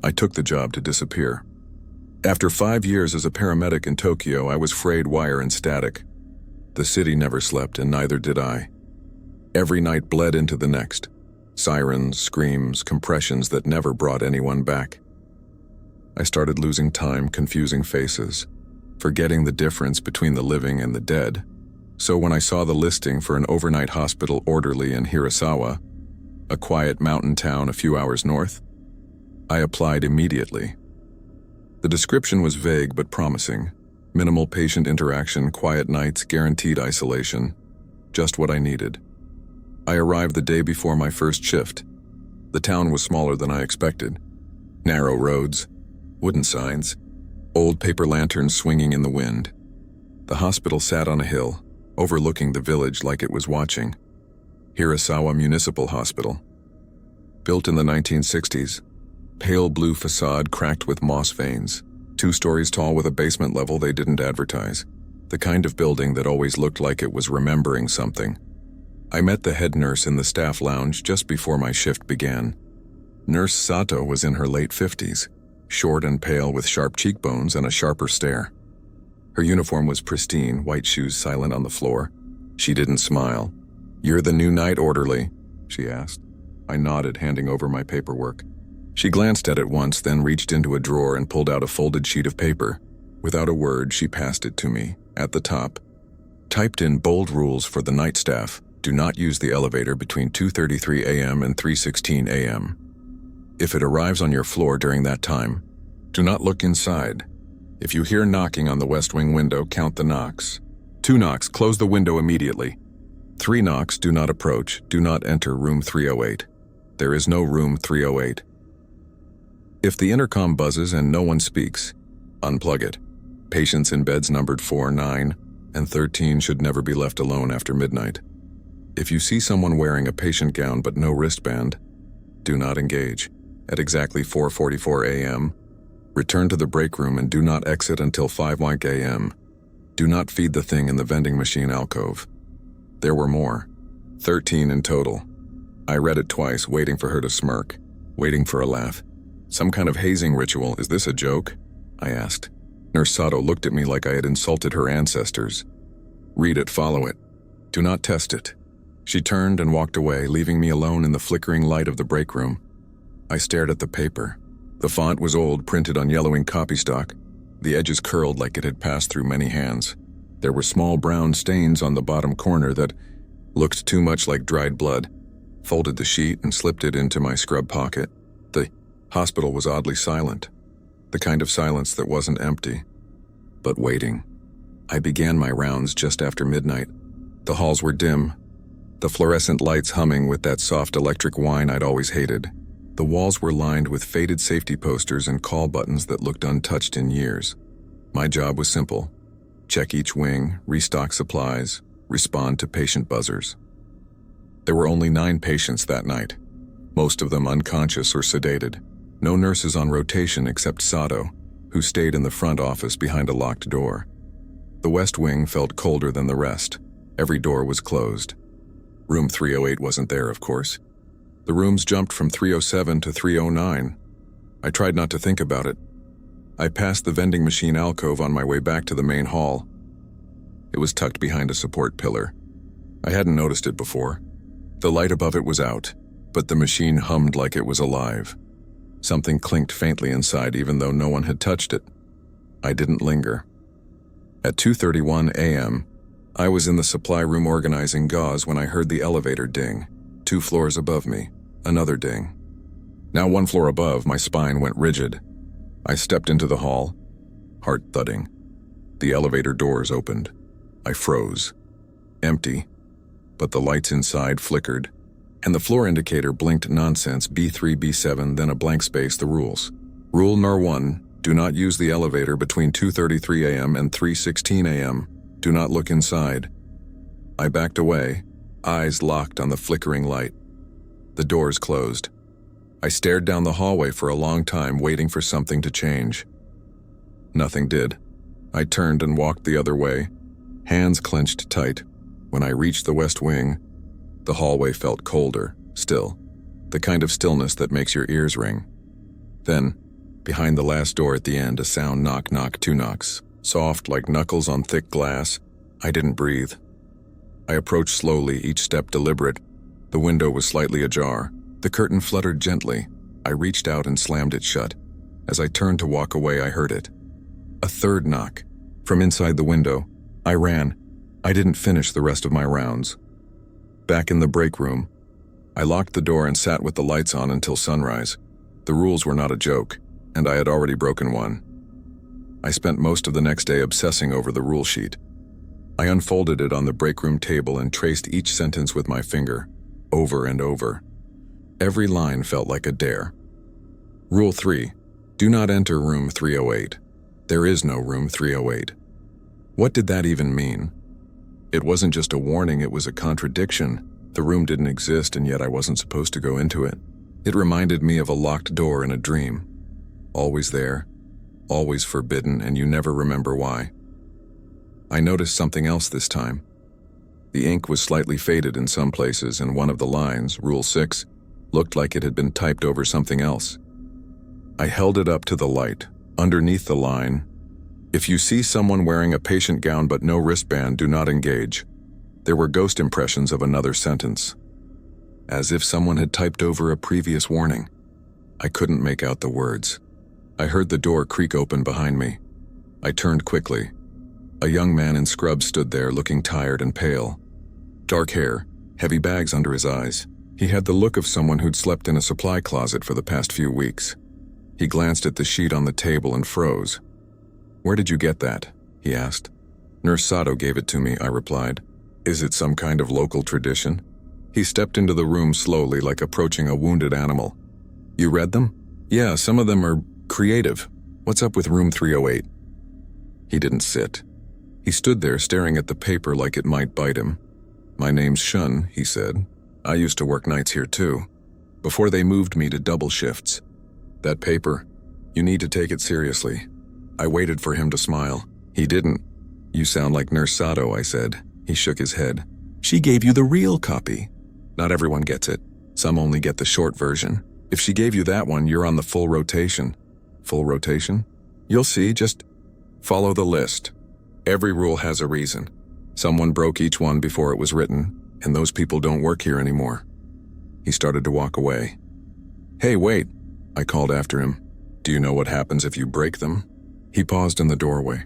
I took the job to disappear. After 5 years as a paramedic in Tokyo, I was frayed wire and static. The city never slept, and neither did I. Every night bled into the next. Sirens, screams, compressions that never brought anyone back. I started losing time, confusing faces, forgetting the difference between the living and the dead. So when I saw the listing for an overnight hospital orderly in Hirasawa, a quiet mountain town a few hours north, I applied immediately. The description was vague but promising. Minimal patient interaction, quiet nights, guaranteed isolation. Just what I needed. I arrived the day before my first shift. The town was smaller than I expected. Narrow roads, wooden signs, old paper lanterns swinging in the wind. The hospital sat on a hill, overlooking the village like it was watching. Hirasawa Municipal Hospital. Built in the 1960s, pale blue facade cracked with moss veins, 2 stories tall with a basement level they didn't advertise, the kind of building that always looked like it was remembering something. I met the head nurse in the staff lounge just before my shift began. Nurse Sato was in her late 50s, short and pale with sharp cheekbones and a sharper stare. Her uniform was pristine, white shoes silent on the floor. She didn't smile. "You're the new night orderly?" she asked. I nodded, handing over my paperwork. She glanced at it once, then reached into a drawer and pulled out a folded sheet of paper. Without a word, she passed it to me. At the top, typed in bold rules for the night staff: do not use the elevator between 2:33 a.m. and 3:16 a.m. If it arrives on your floor during that time, do not look inside. If you hear knocking on the west wing window, count the knocks. 2 knocks, close the window immediately. 3 knocks, do not approach, do not enter room 308. There is no room 308. If the intercom buzzes and no one speaks, unplug it. Patients in beds numbered 4, 9, and 13 should never be left alone after midnight. If you see someone wearing a patient gown but no wristband, do not engage. At exactly 4:44 a.m., return to the break room and do not exit until 5 a.m. Do not feed the thing in the vending machine alcove. There were more. 13 in total. I read it twice, waiting for her to smirk, waiting for a laugh. "Some kind of hazing ritual, is this a joke?" I asked. Nurse Sato looked at me like I had insulted her ancestors. "Read it, follow it. Do not test it." She turned and walked away, leaving me alone in the flickering light of the break room. I stared at the paper. The font was old, printed on yellowing copy stock. The edges curled like it had passed through many hands. There were small brown stains on the bottom corner that looked too much like dried blood. Folded the sheet and slipped it into my scrub pocket. The hospital was oddly silent. The kind of silence that wasn't empty, but waiting. I began my rounds just after midnight. The halls were dim, the fluorescent lights humming with that soft electric whine I'd always hated. The walls were lined with faded safety posters and call buttons that looked untouched in years. My job was simple: check each wing, restock supplies, respond to patient buzzers. There were only 9 patients that night, most of them unconscious or sedated. No nurses on rotation except Sato, who stayed in the front office behind a locked door. The west wing felt colder than the rest. Every door was closed. Room 308 wasn't there, of course. The rooms jumped from 307 to 309. I tried not to think about it. I passed the vending machine alcove on my way back to the main hall. It was tucked behind a support pillar. I hadn't noticed it before. The light above it was out, but the machine hummed like it was alive. Something clinked faintly inside even though no one had touched it. I didn't linger. At 2:31 a.m., I was in the supply room organizing gauze when I heard the elevator ding. 2 floors above me, another ding. Now 1 floor above, my spine went rigid. I stepped into the hall, heart thudding. The elevator doors opened. I froze. Empty, but the lights inside flickered, and the floor indicator blinked nonsense: B3, B7, then a blank space, the rules. Rule No. 1, do not use the elevator between 2:33 a.m. and 3:16 a.m. Do not look inside. I backed away, eyes locked on the flickering light. The doors closed. I stared down the hallway for a long time, waiting for something to change. Nothing did. I turned and walked the other way, hands clenched tight. When I reached the west wing, the hallway felt colder, still, the kind of stillness that makes your ears ring. Then, Behind the last door at the end, a sound knock knock, two knocks. Soft like knuckles on thick glass. I didn't breathe. I approached slowly, each step deliberate. The window was slightly ajar. The curtain fluttered gently. I reached out and slammed it shut. As I turned to walk away, I heard it. A third knock. From inside the window. I ran. I didn't finish the rest of my rounds. Back in the break room, I locked the door and sat with the lights on until sunrise. The rules were not a joke, and I had already broken one. I spent most of the next day obsessing over the rule sheet. I unfolded it on the break room table and traced each sentence with my finger, over and over. Every line felt like a dare. Rule 3. Do not enter room 308. There is no room 308. What did that even mean? It wasn't just a warning, it was a contradiction. The room didn't exist, and yet I wasn't supposed to go into it. It reminded me of a locked door in a dream. Always there, always forbidden, and you never remember why. I noticed something else this time. The ink was slightly faded in some places, and one of the lines, Rule 6, looked like it had been typed over something else. I held it up to the light. Underneath the line, if you see someone wearing a patient gown but no wristband, do not engage. There were ghost impressions of another sentence, as if someone had typed over a previous warning. I couldn't make out the words. I heard the door creak open behind me. I turned quickly. A young man in scrubs stood there, looking tired and pale. Dark hair, heavy bags under his eyes. He had the look of someone who'd slept in a supply closet for the past few weeks. He glanced at the sheet on the table and froze. "Where did you get that?" he asked. "Nurse Sato gave it to me," I replied. "Is it some kind of local tradition?" He stepped into the room slowly, like approaching a wounded animal. "You read them?" "Yeah, some of them are creative. What's up with room 308? He didn't sit. He stood there staring at the paper like it might bite him. "My name's Shun," he said. "I used to work nights here too, before they moved me to double shifts. That paper, you need to take it seriously." I waited for him to smile. He didn't. "You sound like Nurse Sato," I said. He shook his head. "She gave you the real copy." "Not everyone gets it. Some only get the short version. If she gave you that one, you're on the full rotation." "Full rotation?" "You'll see, just follow the list. Every rule has a reason. Someone broke each one before it was written, and those people don't work here anymore." He started to walk away. "Hey, wait," I called after him. "Do you know what happens if you break them?" He paused in the doorway.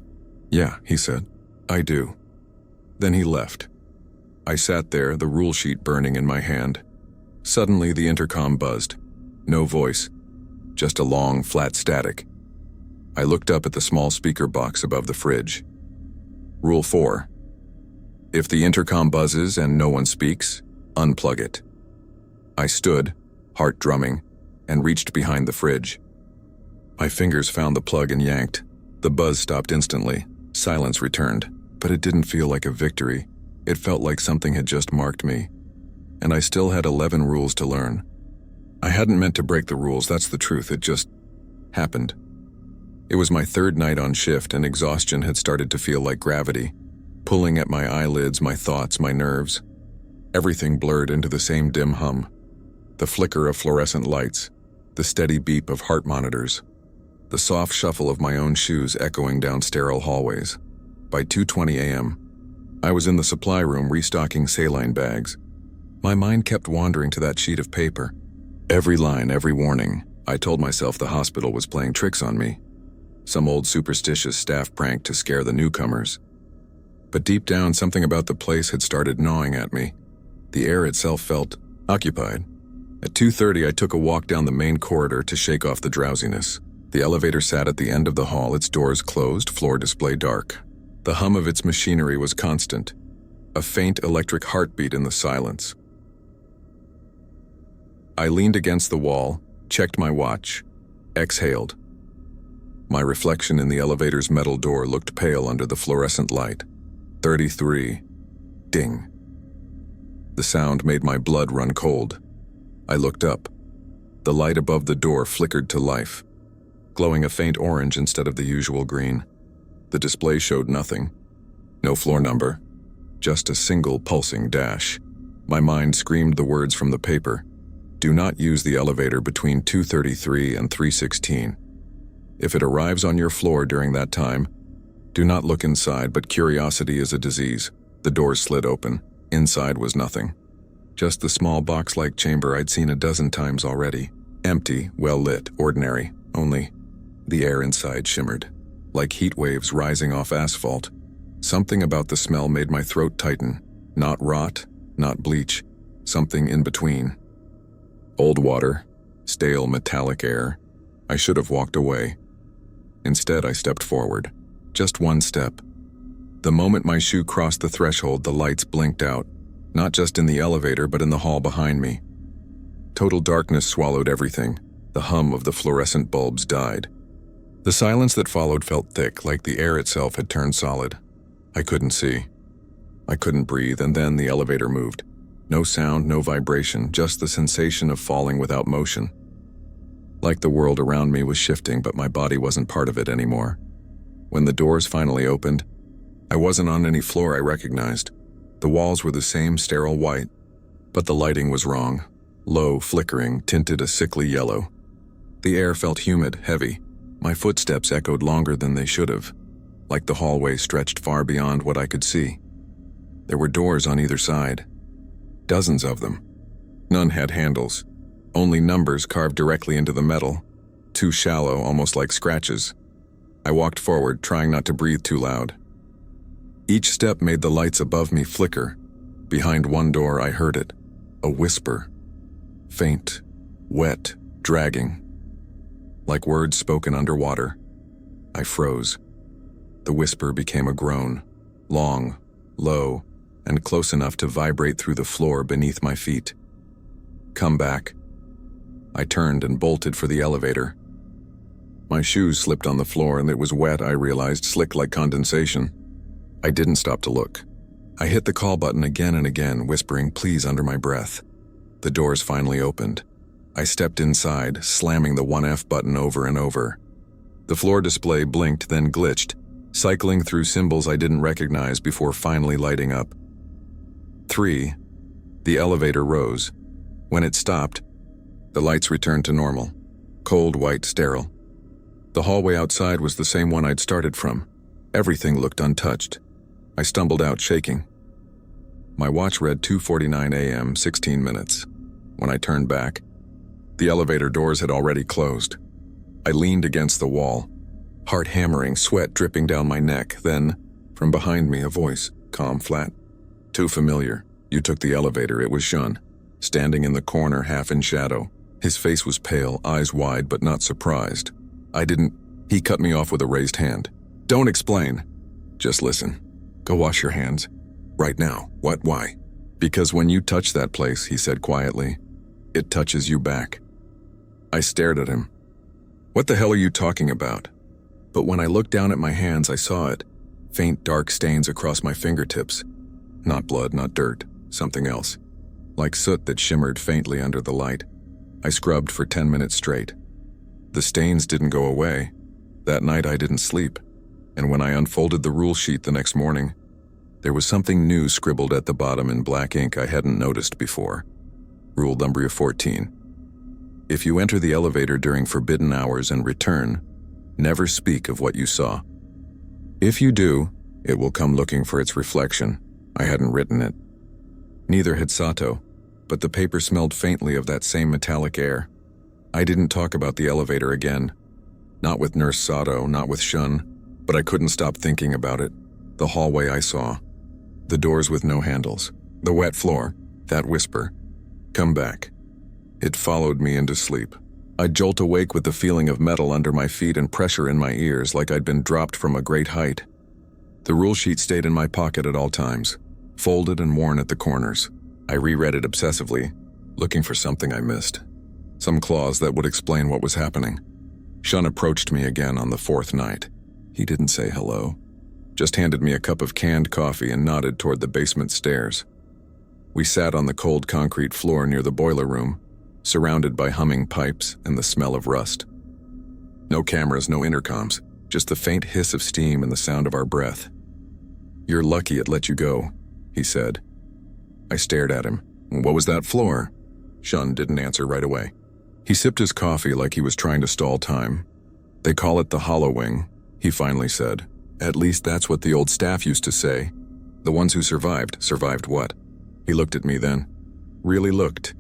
"Yeah," he said. "I do." Then he left. I sat there, the rule sheet burning in my hand. Suddenly, the intercom buzzed. No voice, just a long, flat static. I looked up at the small speaker box above the fridge. Rule 4. If the intercom buzzes and no one speaks, unplug it. I stood, heart drumming, and reached behind the fridge. My fingers found the plug and yanked. The buzz stopped instantly. Silence returned, but it didn't feel like a victory. It felt like something had just marked me. And I still had 11 rules to learn. I hadn't meant to break the rules, that's the truth, it just happened. It was my third night on shift, and exhaustion had started to feel like gravity, pulling at my eyelids, my thoughts, my nerves. Everything blurred into the same dim hum. The flicker of fluorescent lights, the steady beep of heart monitors, the soft shuffle of my own shoes echoing down sterile hallways. By 2:20 a.m., I was in the supply room restocking saline bags. My mind kept wandering to that sheet of paper. Every line, every warning. I told myself the hospital was playing tricks on me. Some old superstitious staff prank to scare the newcomers. But deep down, something about the place had started gnawing at me. The air itself felt occupied. At 2:30, I took a walk down the main corridor to shake off the drowsiness. The elevator sat at the end of the hall, its doors closed, floor display dark. The hum of its machinery was constant, a faint electric heartbeat in the silence. I leaned against the wall, checked my watch, exhaled. My reflection in the elevator's metal door looked pale under the fluorescent light. 33. Ding. The sound made my blood run cold. I looked up. The light above the door flickered to life, glowing a faint orange instead of the usual green. The display showed nothing. No floor number, just a single pulsing dash. My mind screamed the words from the paper. Do not use the elevator between 2:33 and 3:16. If it arrives on your floor during that time, do not look inside, but curiosity is a disease. The doors slid open. Inside was nothing. Just the small box-like chamber I'd seen a dozen times already. Empty, well-lit, ordinary. Only the air inside shimmered, like heat waves rising off asphalt. Something about the smell made my throat tighten. Not rot, not bleach. Something in between. Old water, stale metallic air. I should have walked away. Instead, I stepped forward. Just one step. The moment my shoe crossed the threshold, the lights blinked out. Not just in the elevator, but in the hall behind me. Total darkness swallowed everything. The hum of the fluorescent bulbs died. The silence that followed felt thick, like the air itself had turned solid. I couldn't see. I couldn't breathe, and then the elevator moved. No sound, no vibration, just the sensation of falling without motion. Like the world around me was shifting, but my body wasn't part of it anymore. When the doors finally opened, I wasn't on any floor I recognized. The walls were the same sterile white, but the lighting was wrong. Low, flickering, tinted a sickly yellow. The air felt humid, heavy. My footsteps echoed longer than they should have, like the hallway stretched far beyond what I could see. There were doors on either side. Dozens of them. None had handles. Only numbers carved directly into the metal. Too shallow, almost like scratches. I walked forward, trying not to breathe too loud. Each step made the lights above me flicker. Behind one door, I heard it. A whisper. Faint, wet, dragging. Like words spoken underwater. I froze. The whisper became a groan. Long, low, and close enough to vibrate through the floor beneath my feet. Come back. I turned and bolted for the elevator. My shoes slipped on the floor and it was wet, I realized, slick like condensation. I didn't stop to look. I hit the call button again and again, whispering please under my breath. The doors finally opened. I stepped inside, slamming the 1F button over and over. The floor display blinked, then glitched, cycling through symbols I didn't recognize before finally lighting up. 3. The elevator rose. When it stopped, the lights returned to normal. Cold, white, sterile. The hallway outside was the same one I'd started from. Everything looked untouched. I stumbled out, shaking. My watch read 2:49 a.m., 16 minutes. When I turned back, the elevator doors had already closed. I leaned against the wall, heart hammering, sweat dripping down my neck. Then, from behind me, a voice, calm, flat. Too familiar. You took the elevator. It was Shun, standing in the corner, half in shadow. His face was pale, eyes wide, but not surprised. He cut me off with a raised hand. Don't explain. Just listen. Go wash your hands. Right now. What? Why? Because when you touch that place, he said quietly, it touches you back. I stared at him. What the hell are you talking about? But when I looked down at my hands, I saw it. Faint dark stains across my fingertips. Not blood, not dirt, something else. Like soot that shimmered faintly under the light. I scrubbed for 10 minutes straight. The stains didn't go away. That night I didn't sleep. And when I unfolded the rule sheet the next morning, there was something new scribbled at the bottom in black ink I hadn't noticed before. Rule number 14. If you enter the elevator during forbidden hours and return, never speak of what you saw. If you do, it will come looking for its reflection. I hadn't written it. Neither had Sato, but the paper smelled faintly of that same metallic air. I didn't talk about the elevator again. Not with Nurse Sato, not with Shun, but I couldn't stop thinking about it. The hallway I saw. The doors with no handles. The wet floor. That whisper. Come back. It followed me into sleep. I'd jolt awake with the feeling of metal under my feet and pressure in my ears like I'd been dropped from a great height. The rule sheet stayed in my pocket at all times, folded and worn at the corners. I reread it obsessively, looking for something I missed. Some clause that would explain what was happening. Shun approached me again on the 4th night. He didn't say hello, just handed me a cup of canned coffee and nodded toward the basement stairs. We sat on the cold concrete floor near the boiler room, surrounded by humming pipes and the smell of rust. No cameras, no intercoms, just the faint hiss of steam and the sound of our breath. You're lucky it let you go, he said. I stared at him. What was that floor? Shun didn't answer right away. He sipped his coffee like he was trying to stall time. They call it the Hollow Wing, he finally said. At least that's what the old staff used to say. The ones who survived what? He looked at me then. Really looked.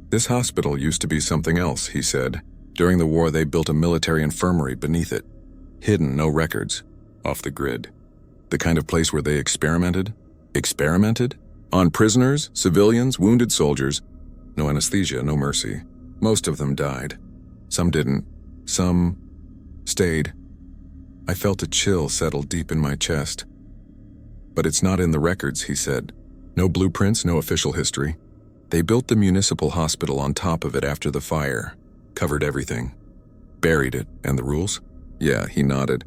This hospital used to be something else, he said. During the war, they built a military infirmary beneath it. Hidden, no records. Off the grid. The kind of place where they experimented? Experimented? On prisoners, civilians, wounded soldiers. No anesthesia, no mercy. Most of them died. Some didn't. Some stayed. I felt a chill settle deep in my chest. But it's not in the records, he said. No blueprints, no official history. They built the municipal hospital on top of it after the fire. Covered everything. Buried it. And the rules? Yeah, he nodded.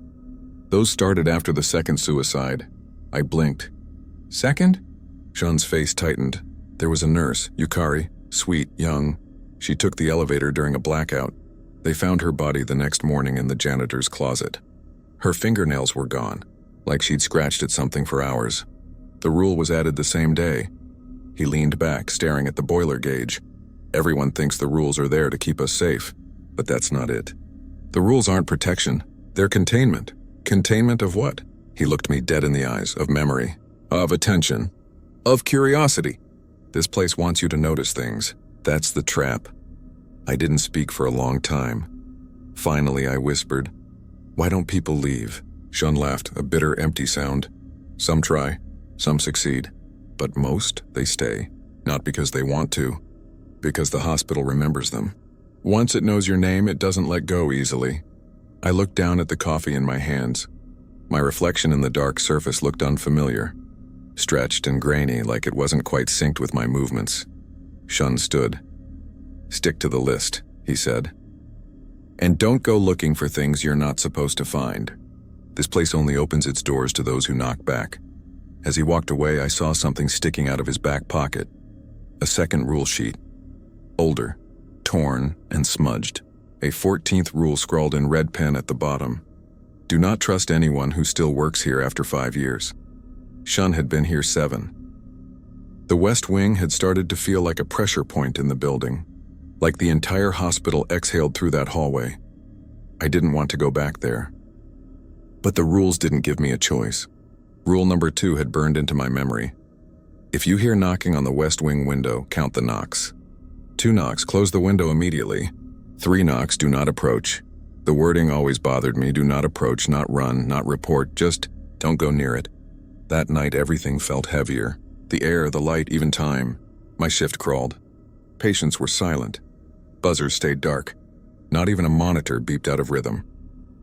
Those started after the second suicide. I blinked. Second? Sean's face tightened. There was a nurse, Yukari, sweet, young. She took the elevator during a blackout. They found her body the next morning in the janitor's closet. Her fingernails were gone, like she'd scratched at something for hours. The rule was added the same day. He leaned back, staring at the boiler gauge. Everyone thinks the rules are there to keep us safe, but that's not it. The rules aren't protection, they're containment. Containment of what? He looked me dead in the eyes. Of memory. Of attention. Of curiosity. This place wants you to notice things. That's the trap. I didn't speak for a long time. Finally, I whispered, "Why don't people leave?" Sean laughed, a bitter, empty sound. Some try, some succeed, but most, they stay. Not because they want to, because the hospital remembers them. Once it knows your name, it doesn't let go easily. I looked down at the coffee in my hands. My reflection in the dark surface looked unfamiliar, stretched and grainy like it wasn't quite synced with my movements. Shun stood. "Stick to the list," he said. "And don't go looking for things you're not supposed to find. This place only opens its doors to those who knock back." As he walked away, I saw something sticking out of his back pocket. A second rule sheet. Older, torn, and smudged. A 14th rule scrawled in red pen at the bottom. "Do not trust anyone who still works here after 5 years." Shun had been here 7. The West Wing had started to feel like a pressure point in the building, like the entire hospital exhaled through that hallway. I didn't want to go back there. But the rules didn't give me a choice. Rule number 2 had burned into my memory. If you hear knocking on the West Wing window, count the knocks. 2 knocks, close the window immediately. 3 knocks, do not approach. The wording always bothered me. Do not approach, not run, not report, just don't go near it. That night everything felt heavier. The air, the light, even time. My shift crawled. Patients were silent. Buzzers stayed dark. Not even a monitor beeped out of rhythm.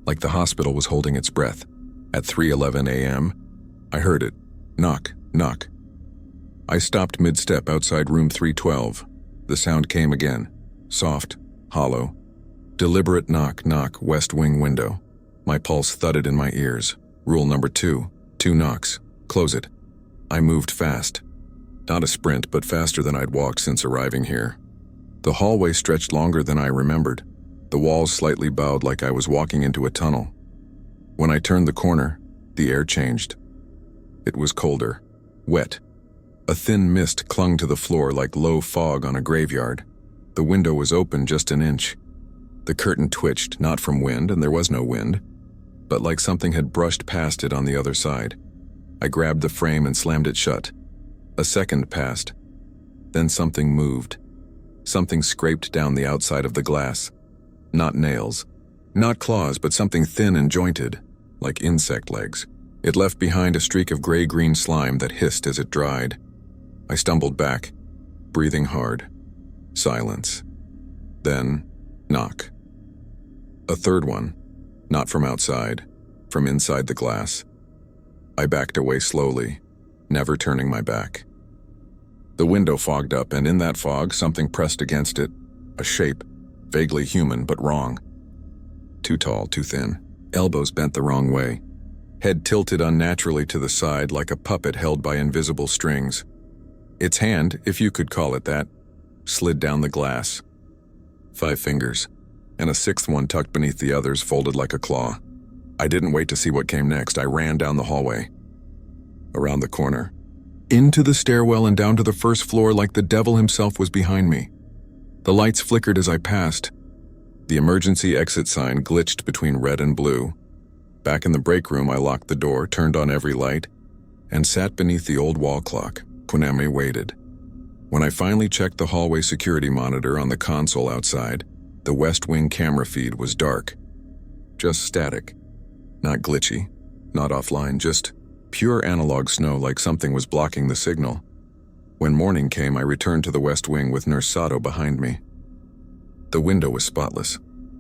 Like the hospital was holding its breath. At 3:11 a.m., I heard it. Knock, knock. I stopped mid-step outside room 312. The sound came again. Soft, hollow. Deliberate knock, knock, West Wing window. My pulse thudded in my ears. Rule number 2, 2 knocks. Close it. I moved fast. Not a sprint, but faster than I'd walked since arriving here. The hallway stretched longer than I remembered. The walls slightly bowed like I was walking into a tunnel. When I turned the corner, the air changed. It was colder, wet. A thin mist clung to the floor like low fog on a graveyard. The window was open just an inch. The curtain twitched, not from wind, and there was no wind, but like something had brushed past it on the other side. I grabbed the frame and slammed it shut. A second passed. Then something moved. Something scraped down the outside of the glass. Not nails. Not claws, but something thin and jointed, like insect legs. It left behind a streak of gray-green slime that hissed as it dried. I stumbled back, breathing hard. Silence. Then, knock. A third one, not from outside, from inside the glass. I backed away slowly, never turning my back. The window fogged up, and in that fog, something pressed against it. A shape, vaguely human, but wrong. Too tall, too thin. Elbows bent the wrong way. Head tilted unnaturally to the side like a puppet held by invisible strings. Its hand, if you could call it that, slid down the glass. 5 fingers, and a 6th one tucked beneath the others, folded like a claw. I didn't wait to see what came next. I ran down the hallway. Around the corner. Into the stairwell and down to the first floor like the devil himself was behind me. The lights flickered as I passed. The emergency exit sign glitched between red and blue. Back in the break room, I locked the door, turned on every light, and sat beneath the old wall clock. Konami waited. When I finally checked the hallway security monitor on the console outside, the West Wing camera feed was dark. Just static. Not glitchy, not offline, just pure analog snow, like something was blocking the signal. When morning came, I returned to the West Wing with Nurse Sato behind me. The window was spotless.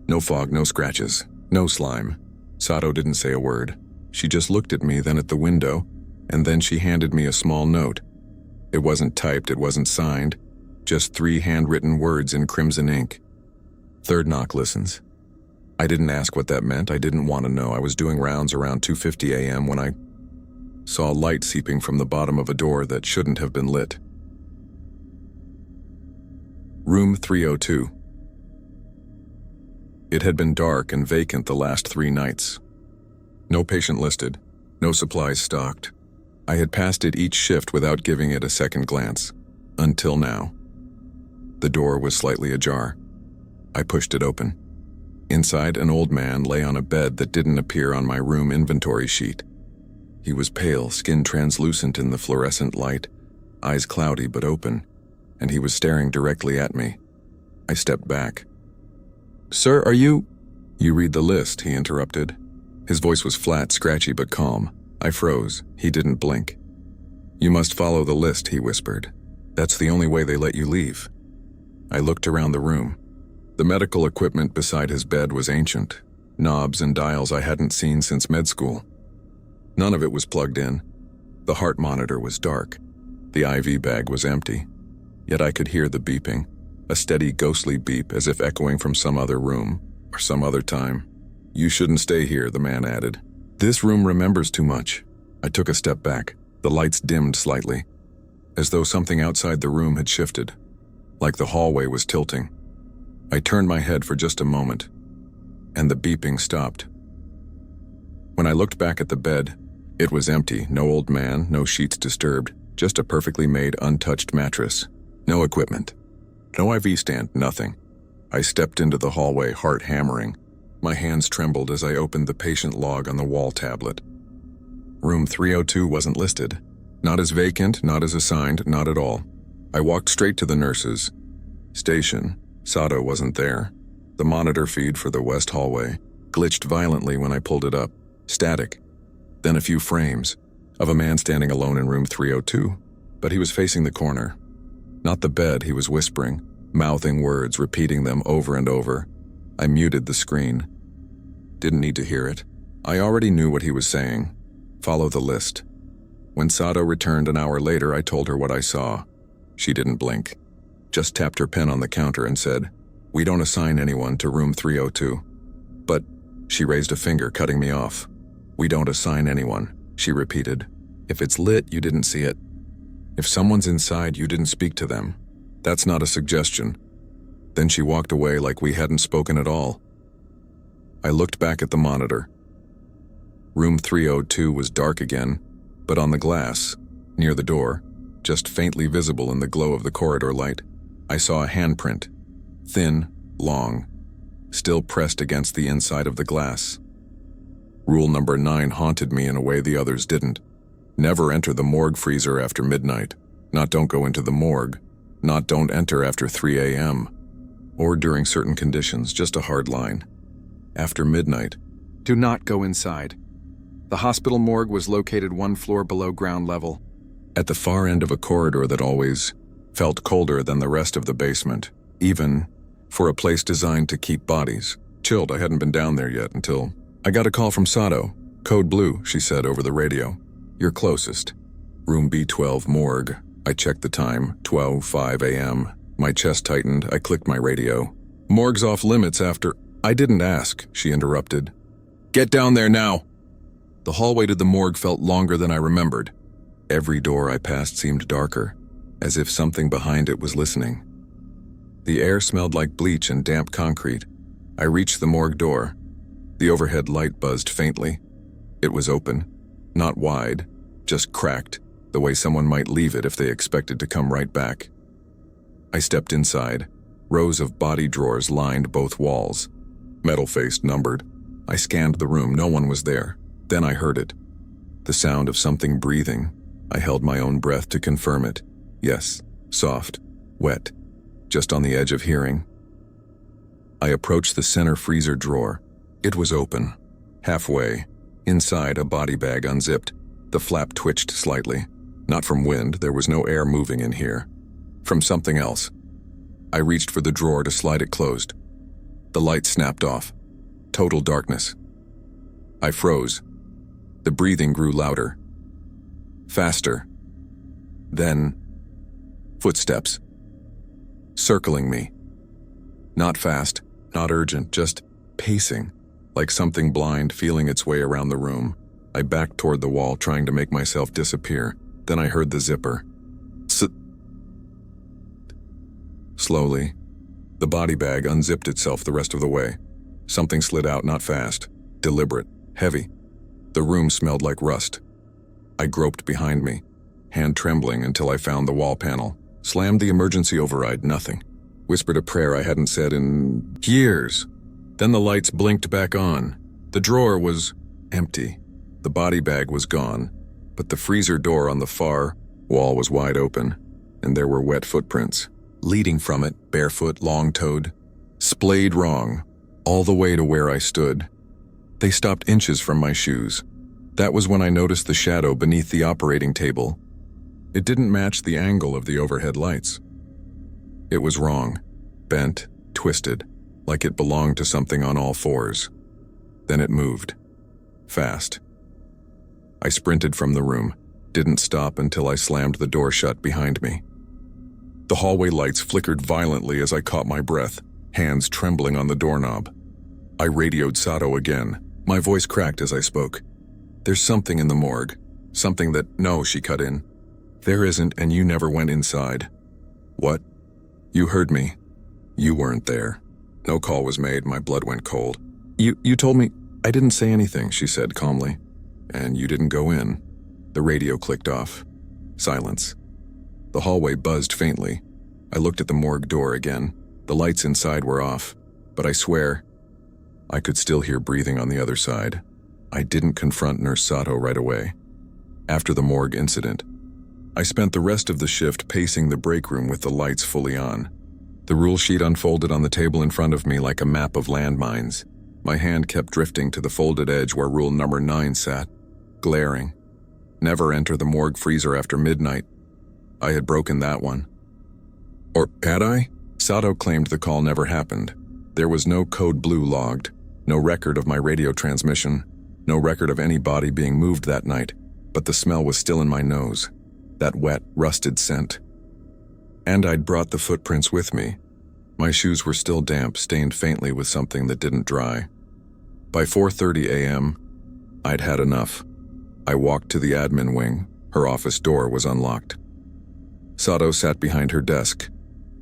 No fog, no scratches, no slime. Sato didn't say a word. She just looked at me, then at the window, and then she handed me a small note. It wasn't typed, it wasn't signed, just 3 handwritten words in crimson ink. Third knock listens. I didn't ask what that meant. I didn't want to know. I was doing rounds around 2:50 a.m. when I saw light seeping from the bottom of a door that shouldn't have been lit. Room 302. It had been dark and vacant the last 3 nights. No patient listed, no supplies stocked. I had passed it each shift without giving it a second glance. Until now. The door was slightly ajar. I pushed it open. Inside, an old man lay on a bed that didn't appear on my room inventory sheet. He was pale, skin translucent in the fluorescent light, eyes cloudy but open, and he was staring directly at me. I stepped back. "Sir, are you—" "You read the list," he interrupted. His voice was flat, scratchy but calm. I froze. He didn't blink. "You must follow the list," he whispered. "That's the only way they let you leave." I looked around the room. The medical equipment beside his bed was ancient, knobs and dials I hadn't seen since med school. None of it was plugged in. The heart monitor was dark. The IV bag was empty. Yet I could hear the beeping, a steady ghostly beep as if echoing from some other room or some other time. "You shouldn't stay here," the man added. "This room remembers too much." I took a step back. The lights dimmed slightly, as though something outside the room had shifted, like the hallway was tilting. I turned my head for just a moment, and the beeping stopped. When I looked back at the bed, it was empty. No old man, no sheets disturbed, just a perfectly made, untouched mattress. No equipment. No IV stand, nothing. I stepped into the hallway, heart hammering. My hands trembled as I opened the patient log on the wall tablet. Room 302 wasn't listed. Not as vacant, not as assigned, not at all. I walked straight to the nurse's station. Sato wasn't there. The monitor feed for the west hallway glitched violently when I pulled it up. Static. Then a few frames of a man standing alone in room 302, but he was facing the corner. Not the bed, he was whispering, mouthing words, repeating them over and over. I muted the screen. Didn't need to hear it. I already knew what he was saying. Follow the list. When Sato returned an hour later, I told her what I saw. She didn't blink. Just tapped her pen on the counter and said, "We don't assign anyone to room 302. "But," she raised a finger, cutting me off. "We don't assign anyone," she repeated. "If it's lit, you didn't see it. If someone's inside, you didn't speak to them. That's not a suggestion." Then she walked away like we hadn't spoken at all. I looked back at the monitor. Room 302 was dark again, but on the glass, near the door, just faintly visible in the glow of the corridor light, I saw a handprint, thin, long, still pressed against the inside of the glass. Rule number 9 haunted me in a way the others didn't. Never enter the morgue freezer after midnight. Not don't go into the morgue. Not don't enter after 3 a.m. Or during certain conditions, just a hard line. After midnight. Do not go inside. The hospital morgue was located 1 floor below ground level, at the far end of a corridor that always felt colder than the rest of the basement, even for a place designed to keep bodies. Chilled, I hadn't been down there yet until I got a call from Sato. "Code Blue," she said over the radio. "You're closest. Room B12 morgue." I checked the time, 12:05 a.m. My chest tightened. I clicked my radio. "Morgue's off limits after—" "I didn't ask," she interrupted. "Get down there now!" The hallway to the morgue felt longer than I remembered. Every door I passed seemed darker, as if something behind it was listening. The air smelled like bleach and damp concrete. I reached the morgue door. The overhead light buzzed faintly. It was open, not wide, just cracked, the way someone might leave it if they expected to come right back. I stepped inside. Rows of body drawers lined both walls. metal-faced, numbered. I scanned the room, no one was there. Then I heard it. The sound of something breathing. I held my own breath to confirm it. Yes, soft, wet, just on the edge of hearing. I approached the center freezer drawer. It was open. Halfway. Inside, a body bag unzipped. The flap twitched slightly. Not from wind, there was no air moving in here. From something else. I reached for the drawer to slide it closed. The light snapped off. Total darkness. I froze. The breathing grew louder. Faster. Then, footsteps. Circling me. Not fast, not urgent, just pacing, like something blind feeling its way around the room. I backed toward the wall, trying to make myself disappear. Then I heard the zipper. Slowly, the body bag unzipped itself the rest of the way. Something slid out, not fast, deliberate, heavy. The room smelled like rust. I groped behind me, hand trembling until I found the wall panel. Slammed the emergency override, nothing. Whispered a prayer I hadn't said in years. Then the lights blinked back on. The drawer was empty. The body bag was gone, but the freezer door on the far wall was wide open, and there were wet footprints. Leading from it, barefoot, long-toed, splayed wrong, all the way to where I stood. They stopped inches from my shoes. That was when I noticed the shadow beneath the operating table. It didn't match the angle of the overhead lights. It was wrong, bent, twisted, like it belonged to something on all fours. Then it moved. Fast. I sprinted from the room, didn't stop until I slammed the door shut behind me. The hallway lights flickered violently as I caught my breath, hands trembling on the doorknob. I radioed Sato again. My voice cracked as I spoke. There's something in the morgue. Something that, no, she cut in. There isn't, and you never went inside. What? You heard me. You weren't there. No call was made, my blood went cold. You told me. I didn't say anything, she said calmly. And you didn't go in. The radio clicked off. Silence. The hallway buzzed faintly. I looked at the morgue door again. The lights inside were off, but I swear, I could still hear breathing on the other side. I didn't confront Nurse Sato right away. After the morgue incident, I spent the rest of the shift pacing the break room with the lights fully on. The rule sheet unfolded on the table in front of me like a map of landmines. My hand kept drifting to the folded edge where rule number 9 sat, glaring. Never enter the morgue freezer after midnight. I had broken that one. Or had I? Sato claimed the call never happened. There was no code blue logged, no record of my radio transmission, no record of any body being moved that night, but the smell was still in my nose, that wet, rusted scent. And I'd brought the footprints with me. My shoes were still damp, stained faintly with something that didn't dry. By 4:30 a.m., I'd had enough. I walked to the admin wing. Her office door was unlocked. Sato sat behind her desk,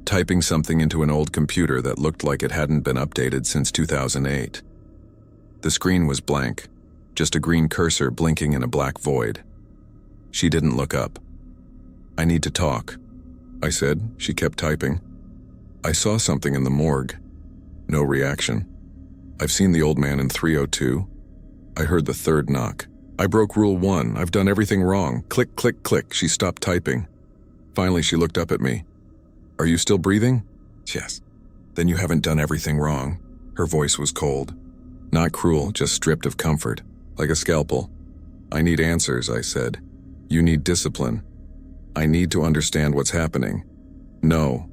typing something into an old computer that looked like it hadn't been updated since 2008. The screen was blank, just a green cursor blinking in a black void. She didn't look up. I need to talk, I said. She kept typing. I saw something in the morgue. No reaction. I've seen the old man in 302. I heard the third knock. I broke rule 1. I've done everything wrong. Click, click, click. She stopped typing. Finally, she looked up at me. Are you still breathing? Yes. Then you haven't done everything wrong. Her voice was cold. Not cruel, just stripped of comfort, like a scalpel. I need answers, I said. You need discipline. I need to understand what's happening. No,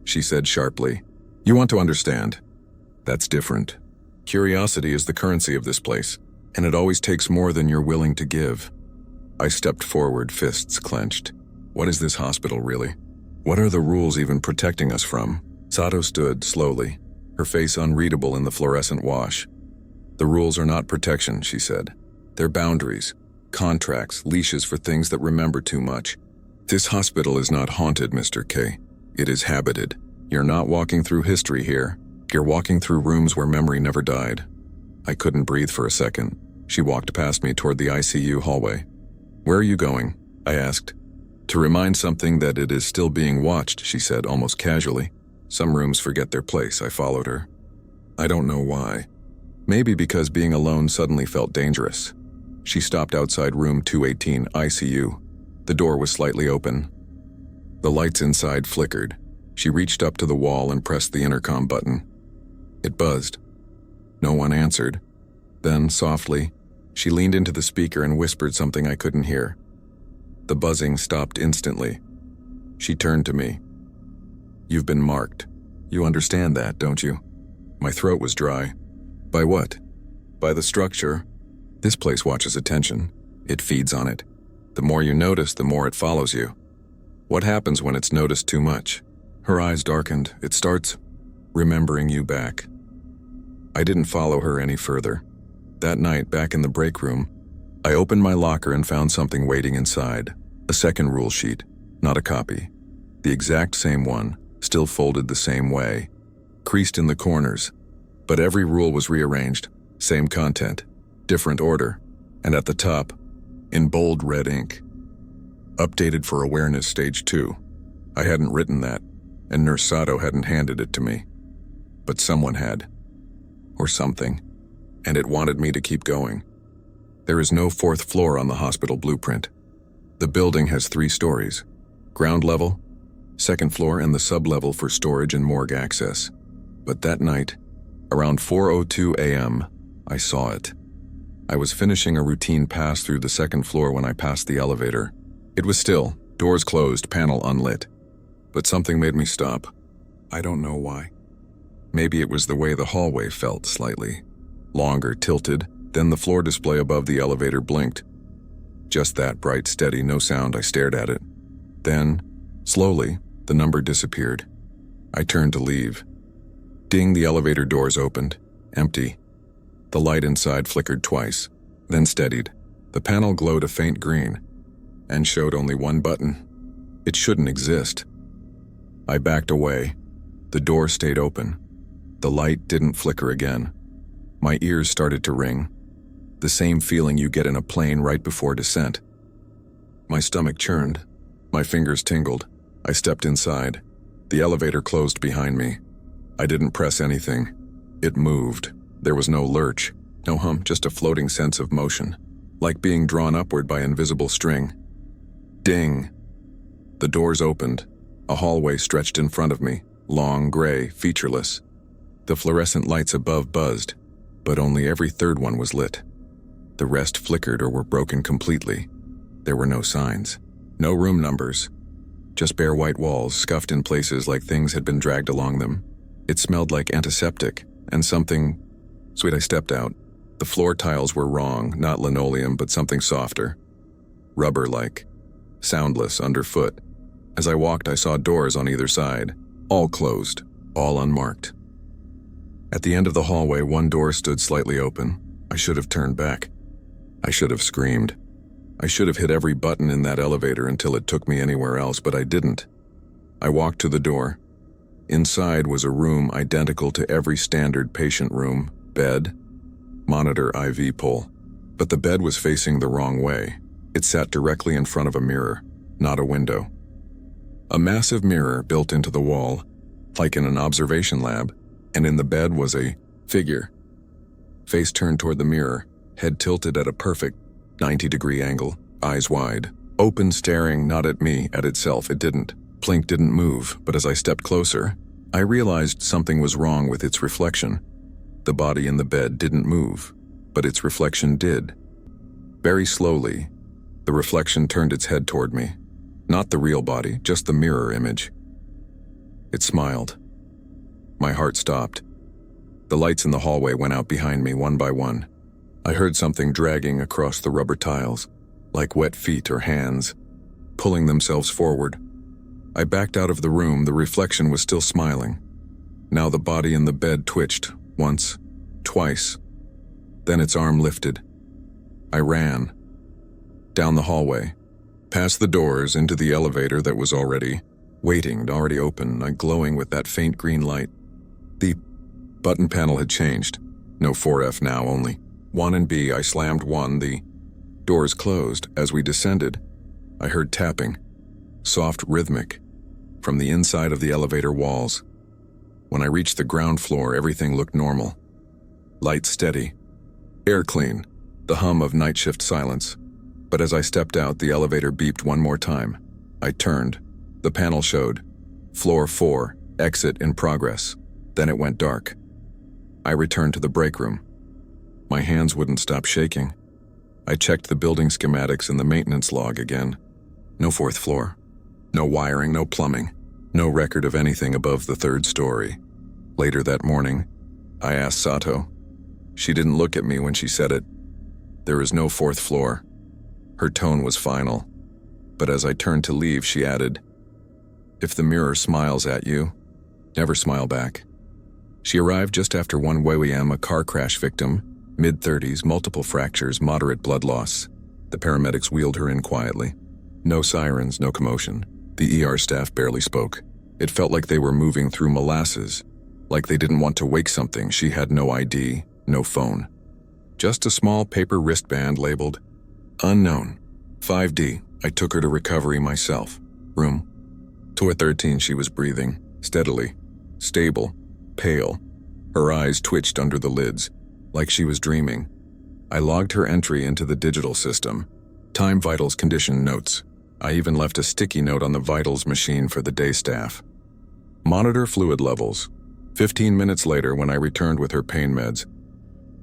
she said sharply. You want to understand. That's different. Curiosity is the currency of this place, and it always takes more than you're willing to give. I stepped forward, fists clenched. What is this hospital, really? What are the rules even protecting us from? Sato stood slowly, her face unreadable in the fluorescent wash. The rules are not protection, she said. They're boundaries, contracts, leashes for things that remember too much. This hospital is not haunted, Mr. K. It is habited. You're not walking through history here. You're walking through rooms where memory never died. I couldn't breathe for a second. She walked past me toward the ICU hallway. Where are you going? I asked. To remind something that it is still being watched, she said almost casually. Some rooms forget their place, I followed her. I don't know why. Maybe because being alone suddenly felt dangerous. She stopped outside room 218 ICU. The door was slightly open. The lights inside flickered. She reached up to the wall and pressed the intercom button. It buzzed. No one answered. Then, softly, she leaned into the speaker and whispered something I couldn't hear. The buzzing stopped instantly. She turned to me. "You've been marked. You understand that, don't you?" My throat was dry. "By what?" "By the structure. This place watches attention. It feeds on it. The more you notice, the more it follows you. What happens when it's noticed too much?" Her eyes darkened. "It starts remembering you back." I didn't follow her any further. That night, back in the break room, I opened my locker and found something waiting inside. A second rule sheet, not a copy. The exact same one, still folded the same way, creased in the corners. But every rule was rearranged, same content, different order, and at the top, in bold red ink, "Updated for awareness stage 2. I hadn't written that, and Nurse Sato hadn't handed it to me. But someone had. Or something. And it wanted me to keep going. There is no 4th floor on the hospital blueprint. The building has 3 stories. Ground level, 2nd floor, and the sub-level for storage and morgue access. But that night, around 4:02 a.m., I saw it. I was finishing a routine pass through the 2nd floor when I passed the elevator. It was still, doors closed, panel unlit. But something made me stop. I don't know why. Maybe it was the way the hallway felt slightly. Longer, tilted, then the floor display above the elevator blinked. Just that, bright, steady, no sound. I stared at it. Then, slowly, the number disappeared. I turned to leave. Ding, the elevator doors opened. Empty. The light inside flickered twice, then steadied. The panel glowed a faint green, and showed only one button. It shouldn't exist. I backed away. The door stayed open. The light didn't flicker again. My ears started to ring. The same feeling you get in a plane right before descent. My stomach churned. My fingers tingled. I stepped inside. The elevator closed behind me. I didn't press anything. It moved. There was no lurch, no hum, just a floating sense of motion, like being drawn upward by invisible string. Ding! The doors opened. A hallway stretched in front of me, long, gray, featureless. The fluorescent lights above buzzed, but only every third one was lit. The rest flickered or were broken completely. There were no signs, no room numbers, just bare white walls scuffed in places like things had been dragged along them. It smelled like antiseptic and something. Sweet, I stepped out. The floor tiles were wrong, not linoleum, but something softer. Rubber-like, soundless underfoot. As I walked, I saw doors on either side, all closed, all unmarked. At the end of the hallway, one door stood slightly open. I should have turned back. I should have screamed. I should have hit every button in that elevator until it took me anywhere else, but I didn't. I walked to the door. Inside was a room identical to every standard patient room, bed, monitor, IV pole. But the bed was facing the wrong way. It sat directly in front of a mirror, not a window. A massive mirror built into the wall, like in an observation lab, and in the bed was a figure. Face turned toward the mirror, head tilted at a perfect 90-degree angle, eyes wide, open, staring not at me, at itself. It didn't. Plink didn't move, but as I stepped closer, I realized something was wrong with its reflection. The body in the bed didn't move, but its reflection did. Very slowly, the reflection turned its head toward me. Not the real body, just the mirror image. It smiled. My heart stopped. The lights in the hallway went out behind me one by one. I heard something dragging across the rubber tiles, like wet feet or hands, pulling themselves forward. I backed out of the room. The reflection was still smiling. Now the body in the bed twitched, once, twice. Then its arm lifted. I ran. Down the hallway, past the doors, into the elevator that was already waiting, already open, glowing with that faint green light. The button panel had changed. No 4F now, only 1 and B. I slammed 1. The doors closed. As we descended, I heard tapping, soft, rhythmic, from the inside of the elevator walls. When I reached the ground floor, everything looked normal. Lights steady. Air clean. The hum of night shift silence. But as I stepped out, the elevator beeped one more time. I turned. The panel showed. Floor 4, exit in progress. Then it went dark. I returned to the break room. My hands wouldn't stop shaking. I checked the building schematics and the maintenance log again. No 4th floor. No wiring, no plumbing. No record of anything above the 3rd story. Later that morning, I asked Sato. She didn't look at me when she said it. There is no 4th floor. Her tone was final. But as I turned to leave, she added, "If the mirror smiles at you, never smile back." She arrived just after 1 a.m., a car crash victim, mid-30s, multiple fractures, moderate blood loss. The paramedics wheeled her in quietly. No sirens, no commotion. The ER staff barely spoke. It felt like they were moving through molasses, like they didn't want to wake something. She had no ID, no phone. Just a small paper wristband labeled, "Unknown, 5D. I took her to recovery myself. Room 213. She was breathing, steadily, stable, pale. Her eyes twitched under the lids, like she was dreaming. I logged her entry into the digital system. Time vitals condition notes. I even left a sticky note on the vitals machine for the day staff. Monitor fluid levels. 15 minutes later, when I returned with her pain meds,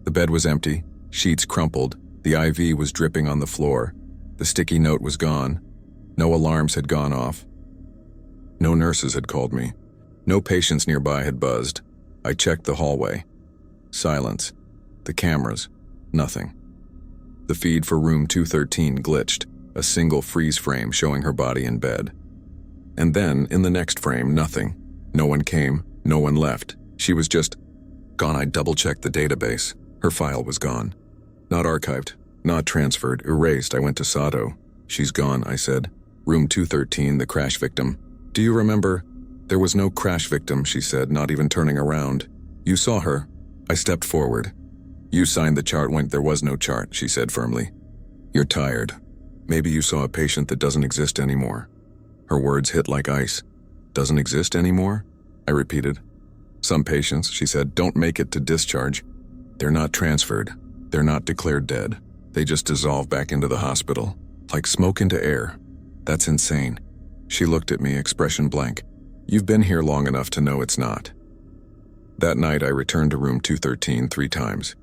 the bed was empty, sheets crumpled, the IV was dripping on the floor, the sticky note was gone, no alarms had gone off. No nurses had called me. No patients nearby had buzzed. I checked the hallway. Silence. The cameras. Nothing. The feed for room 213 glitched, a single freeze frame showing her body in bed. And then, in the next frame, nothing. No one came, no one left. She was just gone. I double-checked the database. Her file was gone. Not archived, not transferred, erased. I went to Sato. "She's gone," I said. "Room 213, the crash victim." "Do you remember?" "There was no crash victim," she said, not even turning around. "You saw her." I stepped forward. "You signed the chart when there was no chart," she said firmly. "You're tired. Maybe you saw a patient that doesn't exist anymore." Her words hit like ice. "Doesn't exist anymore?" I repeated. "Some patients," she said, "don't make it to discharge. They're not transferred. They're not declared dead. They just dissolve back into the hospital, like smoke into air. That's insane." She looked at me, expression blank. "You've been here long enough to know it's not." That night, I returned to room 213 3 times.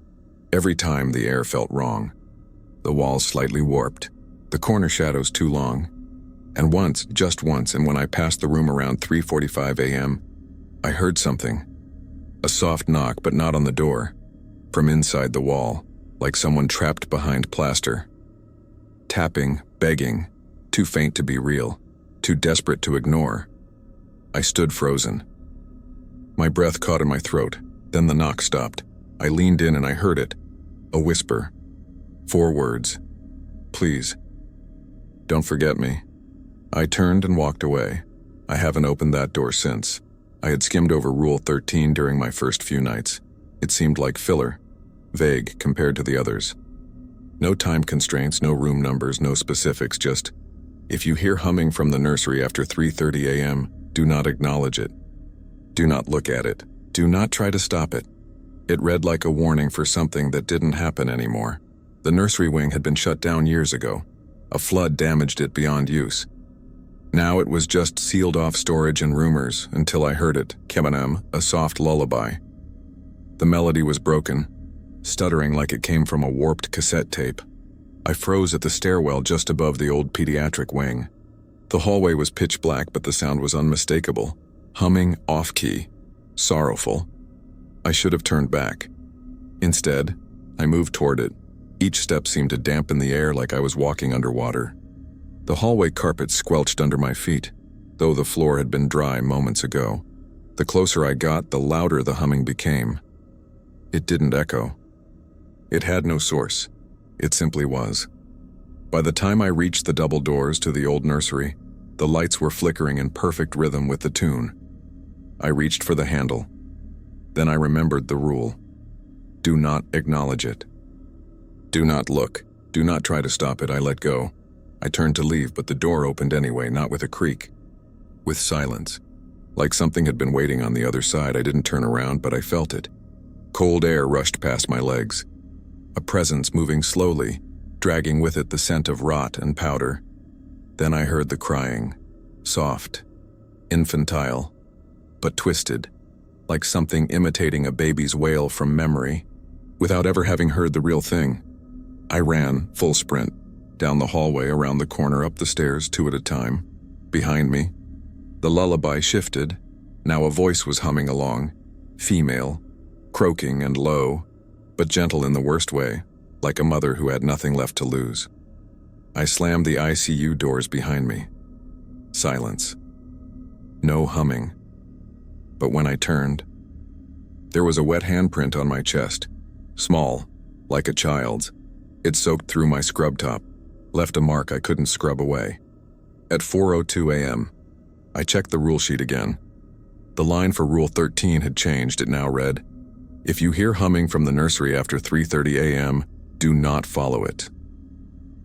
Every time, the air felt wrong. The walls slightly warped, the corner shadows too long. And once, just once, and when I passed the room around 3:45 a.m., I heard something. A soft knock, but not on the door. From inside the wall, like someone trapped behind plaster. Tapping, begging, too faint to be real, too desperate to ignore. I stood frozen. My breath caught in my throat, then the knock stopped. I leaned in and I heard it. A whisper. 4 words. "Please, don't forget me." I turned and walked away. I haven't opened that door since. I had skimmed over Rule 13 during my first few nights. It seemed like filler, vague compared to the others. No time constraints, no room numbers, no specifics, just, if you hear humming from the nursery after 3:30 a.m., do not acknowledge it. Do not look at it. Do not try to stop it. It read like a warning for something that didn't happen anymore. The nursery wing had been shut down years ago. A flood damaged it beyond use. Now it was just sealed off storage and rumors until I heard it, kemanam, a soft lullaby. The melody was broken, stuttering like it came from a warped cassette tape. I froze at the stairwell just above the old pediatric wing. The hallway was pitch black, but the sound was unmistakable. Humming, off-key, sorrowful. I should have turned back. Instead, I moved toward it. Each step seemed to dampen the air like I was walking underwater. The hallway carpet squelched under my feet, though the floor had been dry moments ago. The closer I got, the louder the humming became. It didn't echo. It had no source. It simply was. By the time I reached the double doors to the old nursery, the lights were flickering in perfect rhythm with the tune. I reached for the handle. Then I remembered the rule. Do not acknowledge it. Do not look. Do not try to stop it. I let go. I turned to leave, but the door opened anyway, not with a creak. With silence. Like something had been waiting on the other side. I didn't turn around, but I felt it. Cold air rushed past my legs, a presence moving slowly, dragging with it the scent of rot and powder. Then I heard the crying, soft, infantile, but twisted, like something imitating a baby's wail from memory, without ever having heard the real thing. I ran, full sprint, down the hallway, around the corner, up the stairs, two at a time. Behind me, the lullaby shifted. Now a voice was humming along, female, croaking and low, but gentle in the worst way, like a mother who had nothing left to lose. I slammed the ICU doors behind me. Silence. No humming. But when I turned, there was a wet handprint on my chest, small, like a child's. It soaked through my scrub top, left a mark I couldn't scrub away. At 4:02 a.m., I checked the rule sheet again. The line for Rule 13 had changed. It now read, "If you hear humming from the nursery after 3:30 a.m., do not follow it.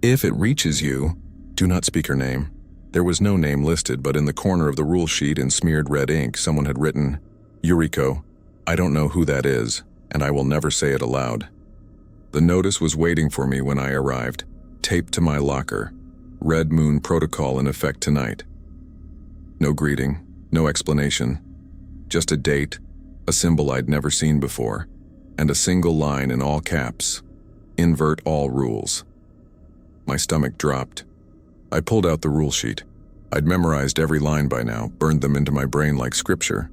If it reaches you, do not speak her name." There was no name listed, but in the corner of the rule sheet in smeared red ink, someone had written, "Yuriko, I don't know who that is, and I will never say it aloud." The notice was waiting for me when I arrived, taped to my locker. Red Moon Protocol in effect tonight. No greeting, no explanation. Just a date, a symbol I'd never seen before, and a single line in all caps, "Invert all rules." My stomach dropped. I pulled out the rule sheet. I'd memorized every line by now, burned them into my brain like scripture.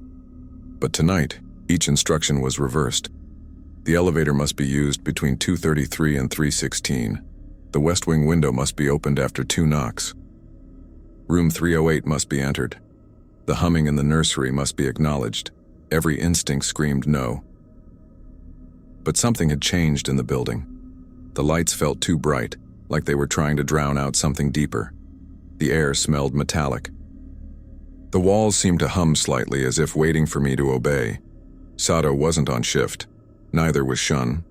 But tonight, each instruction was reversed. The elevator must be used between 2:33 and 3:16. The West Wing window must be opened after 2 knocks. Room 308 must be entered. The humming in the nursery must be acknowledged. Every instinct screamed no. But something had changed in the building. The lights felt too bright, like they were trying to drown out something deeper. The air smelled metallic. The walls seemed to hum slightly, as if waiting for me to obey. Sato wasn't on shift. Neither was Shun.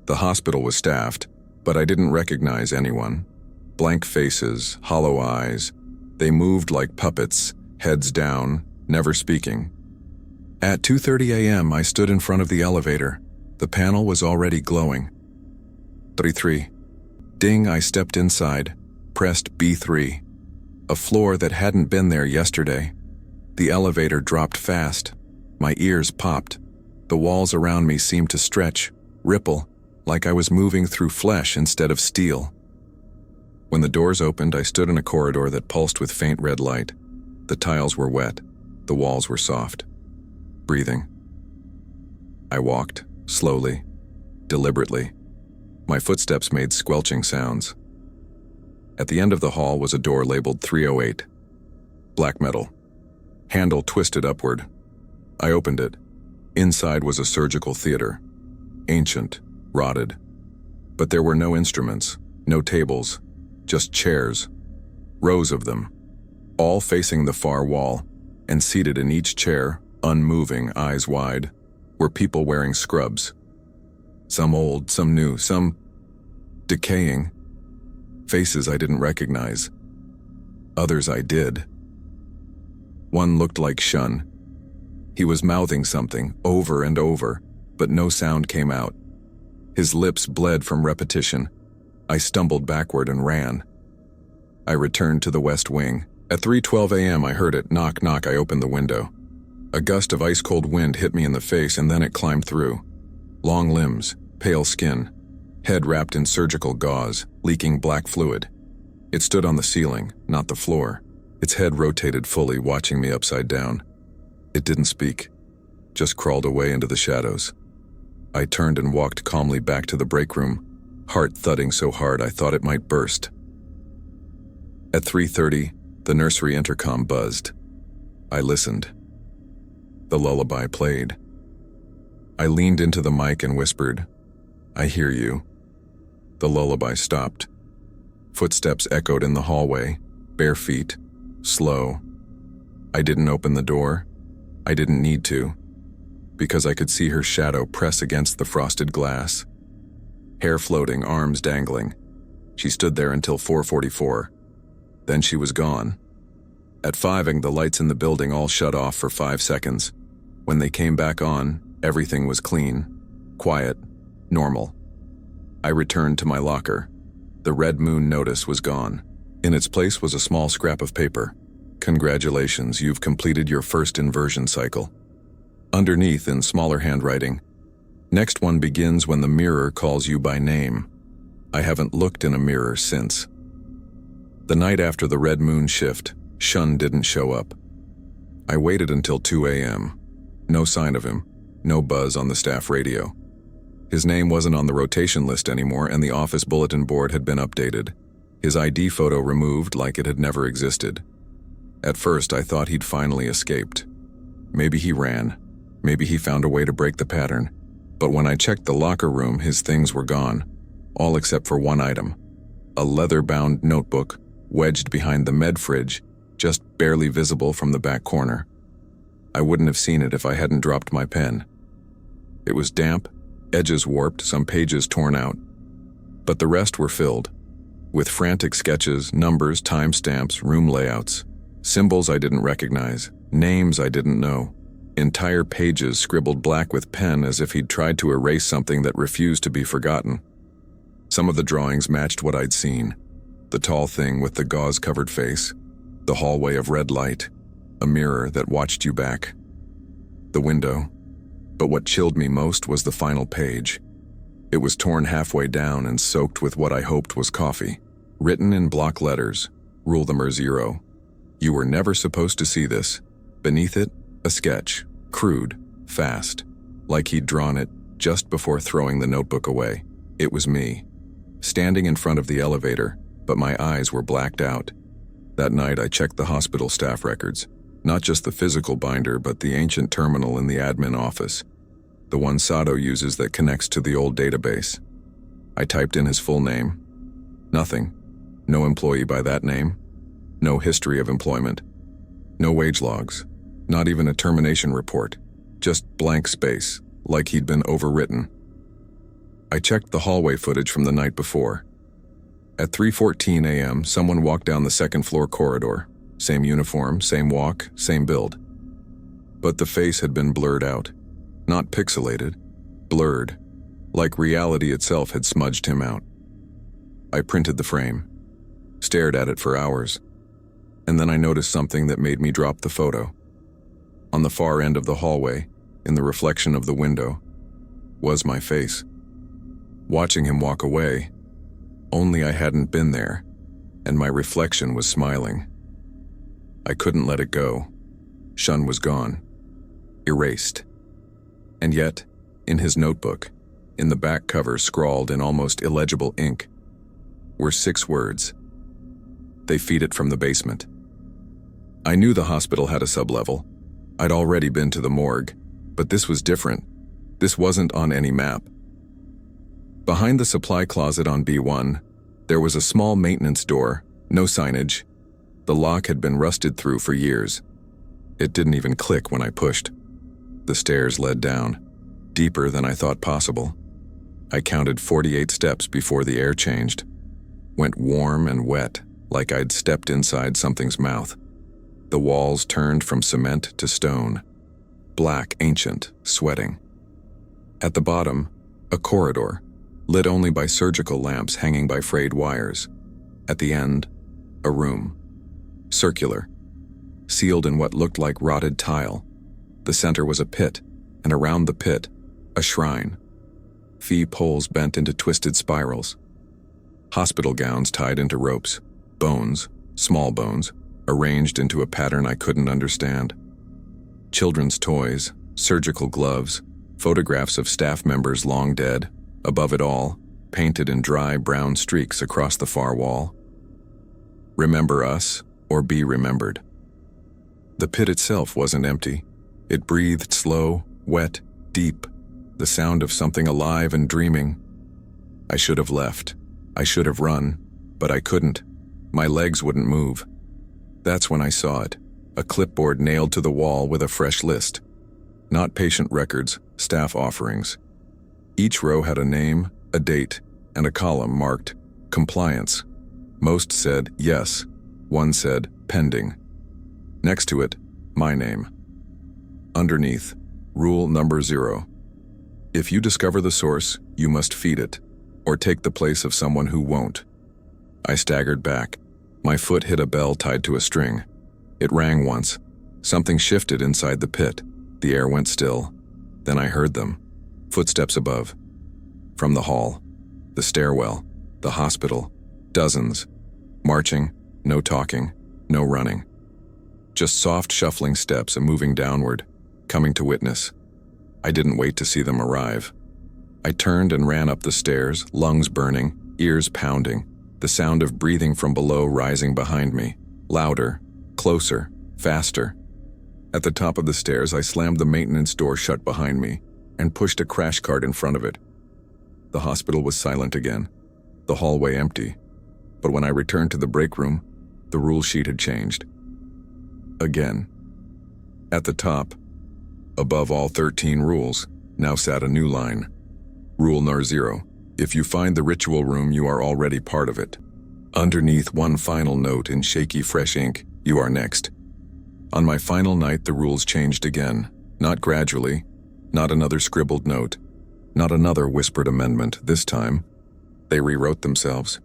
The hospital was staffed, but I didn't recognize anyone. Blank faces, hollow eyes. They moved like puppets, heads down, never speaking. At 2:30 a.m., I stood in front of the elevator. The panel was already glowing. 33. Ding, I stepped inside, pressed B3. A floor that hadn't been there yesterday. The elevator dropped fast. My ears popped. The walls around me seemed to stretch, ripple, like I was moving through flesh instead of steel. When the doors opened, I stood in a corridor that pulsed with faint red light. The tiles were wet. The walls were soft. Breathing. I walked, slowly, deliberately. My footsteps made squelching sounds. At the end of the hall was a door labeled 308. Black metal. Handle twisted upward. I opened it. Inside was a surgical theater. Ancient, rotted. But there were no instruments, no tables, just chairs. Rows of them, all facing the far wall, and seated in each chair, unmoving, eyes wide, were people wearing scrubs. Some old, some new, some decaying. Faces I didn't recognize. Others I did. One looked like Shun. He was mouthing something over and over, but no sound came out. His lips bled from repetition. I stumbled backward and ran. I returned to the West Wing. At 3:12 a.m. I heard it. Knock, knock. I opened the window. A gust of ice-cold wind hit me in the face, and then it climbed through. Long limbs, pale skin, head wrapped in surgical gauze, leaking black fluid. It stood on the ceiling, not the floor. Its head rotated fully, watching me upside down. It didn't speak, just crawled away into the shadows. I turned and walked calmly back to the break room, heart thudding so hard I thought it might burst. At 3:30, the nursery intercom buzzed. I listened. The lullaby played. I leaned into the mic and whispered, "I hear you." The lullaby stopped. Footsteps echoed in the hallway, bare feet, slow. I didn't open the door. I didn't need to, because I could see her shadow press against the frosted glass. Hair floating, arms dangling. She stood there until 4:44. Then she was gone. At 5, the lights in the building all shut off for 5 seconds. When they came back on, Everything was clean, quiet, normal. I returned to my locker. The red moon notice was gone. In its place was a small scrap of paper. Congratulations, you've completed your first inversion cycle. Underneath, in smaller handwriting, next one begins when the mirror calls you by name. I haven't looked in a mirror since. The night after the red moon shift, Shun didn't show up. I waited until 2 a.m. No sign of him, no buzz on the staff radio. His name wasn't on the rotation list anymore, and the office bulletin board had been updated. His ID photo removed like it had never existed. At first, I thought he'd finally escaped. Maybe he ran. Maybe he found a way to break the pattern. But when I checked the locker room, his things were gone. All except for one item. A leather-bound notebook, wedged behind the med fridge, just barely visible from the back corner. I wouldn't have seen it if I hadn't dropped my pen. It was damp, edges warped, some pages torn out. But the rest were filled. With frantic sketches, numbers, timestamps, room layouts. Symbols I didn't recognize, names I didn't know. Entire pages scribbled black with pen as if he'd tried to erase something that refused to be forgotten. Some of the drawings matched what I'd seen. The tall thing with the gauze-covered face, the hallway of red light, a mirror that watched you back, the window. But what chilled me most was the final page. It was torn halfway down and soaked with what I hoped was coffee. Written in block letters, rule them 0. You were never supposed to see this. Beneath it, a sketch, crude, fast, like he'd drawn it just before throwing the notebook away. It was me, standing in front of the elevator, but my eyes were blacked out. That night I checked the hospital staff records, not just the physical binder but the ancient terminal in the admin office, the one Sato uses that connects to the old database. I typed in his full name. Nothing. No employee by that name. No history of employment. No wage logs. Not even a termination report. Just blank space, like he'd been overwritten. I checked the hallway footage from the night before. At 3:14 a.m., someone walked down the second-floor corridor. Same uniform, same walk, same build. But the face had been blurred out. Not pixelated, blurred, like reality itself had smudged him out. I printed the frame, stared at it for hours, and then I noticed something that made me drop the photo. On the far end of the hallway, in the reflection of the window, was my face. Watching him walk away, only I hadn't been there, and my reflection was smiling. I couldn't let it go. Shun was gone, erased. And yet, in his notebook, in the back cover scrawled in almost illegible ink, were 6 words. They feed it from the basement. I knew the hospital had a sublevel. I'd already been to the morgue, but this was different. This wasn't on any map. Behind the supply closet on B1, there was a small maintenance door, no signage. The lock had been rusted through for years. It didn't even click when I pushed. The stairs led down, deeper than I thought possible. I counted 48 steps before the air changed. Went warm and wet, like I'd stepped inside something's mouth. The walls turned from cement to stone. Black, ancient, sweating. At the bottom, a corridor, lit only by surgical lamps hanging by frayed wires. At the end, a room. Circular. Sealed in what looked like rotted tile. The center was a pit, and around the pit, a shrine. Fee poles bent into twisted spirals. Hospital gowns tied into ropes. Bones, small bones, arranged into a pattern I couldn't understand. Children's toys, surgical gloves, photographs of staff members long dead. Above it all, painted in dry brown streaks across the far wall. Remember us, or be remembered. The pit itself wasn't empty. It breathed slow, wet, deep, the sound of something alive and dreaming. I should have left. I should have run, but I couldn't. My legs wouldn't move. That's when I saw it, a clipboard nailed to the wall with a fresh list. Not patient records, staff offerings. Each row had a name, a date, and a column marked compliance. Most said yes. One said pending. Next to it, my name. Underneath, rule number 0, If you discover the source, you must feed it, or take the place of someone who won't. I staggered back. My foot hit a bell tied to a string. It rang once. Something shifted inside the pit. The air went still. Then I heard them. Footsteps above. From the hall, the stairwell, the hospital, dozens. Marching, no talking, no running. Just soft shuffling steps and moving downward, coming to witness. I didn't wait to see them arrive. I turned and ran up the stairs, lungs burning, ears pounding, the sound of breathing from below rising behind me, louder, closer, faster. At the top of the stairs, I slammed the maintenance door shut behind me and pushed a crash cart in front of it. The hospital was silent again, the hallway empty. But when I returned to the break room, the rule sheet had changed. Again. At the top, above all 13 rules, now sat a new line. Rule No. 0. If you find the ritual room, you are already part of it. Underneath one final note in shaky fresh ink, you are next. On my final night, the rules changed again. Not gradually, not another scribbled note, not another whispered amendment. This time, they rewrote themselves.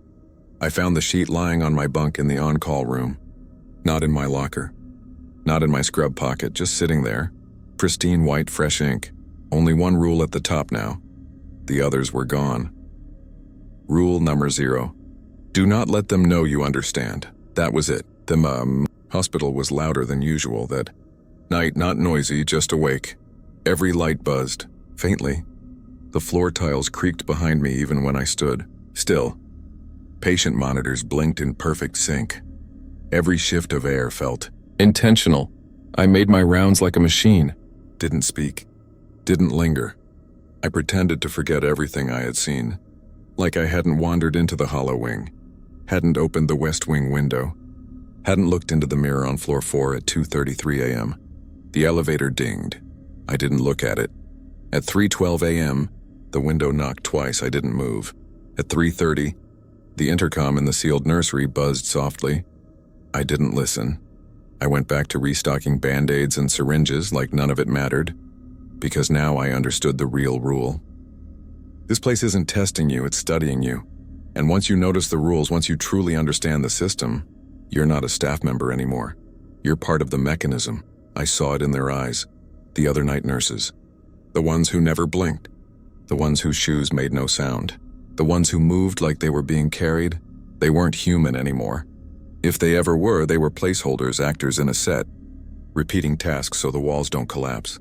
I found the sheet lying on my bunk in the on-call room. Not in my locker. Not in my scrub pocket, just sitting there. Pristine white fresh ink. Only one rule at the top now. The others were gone. Rule number 0. Do not let them know you understand. That was it. The hospital was louder than usual that night, not noisy, just awake. Every light buzzed, faintly. The floor tiles creaked behind me even when I stood. Still. Patient monitors blinked in perfect sync. Every shift of air felt intentional. I made my rounds like a machine. Didn't speak. Didn't linger. I pretended to forget everything I had seen. Like I hadn't wandered into the hollow wing. Hadn't opened the west wing window. Hadn't looked into the mirror on floor 4 at 2:33 a.m. The elevator dinged. I didn't look at it. At 3:12 a.m., the window knocked twice. I didn't move. At 3:30, the intercom in the sealed nursery buzzed softly. I didn't listen. I went back to restocking Band-Aids and syringes like none of it mattered, because now I understood the real rule. This place isn't testing you, it's studying you. And once you notice the rules, once you truly understand the system, you're not a staff member anymore. You're part of the mechanism. I saw it in their eyes. The other night nurses. The ones who never blinked. The ones whose shoes made no sound. The ones who moved like they were being carried. They weren't human anymore. If they ever were, they were placeholders, actors in a set, repeating tasks so the walls don't collapse.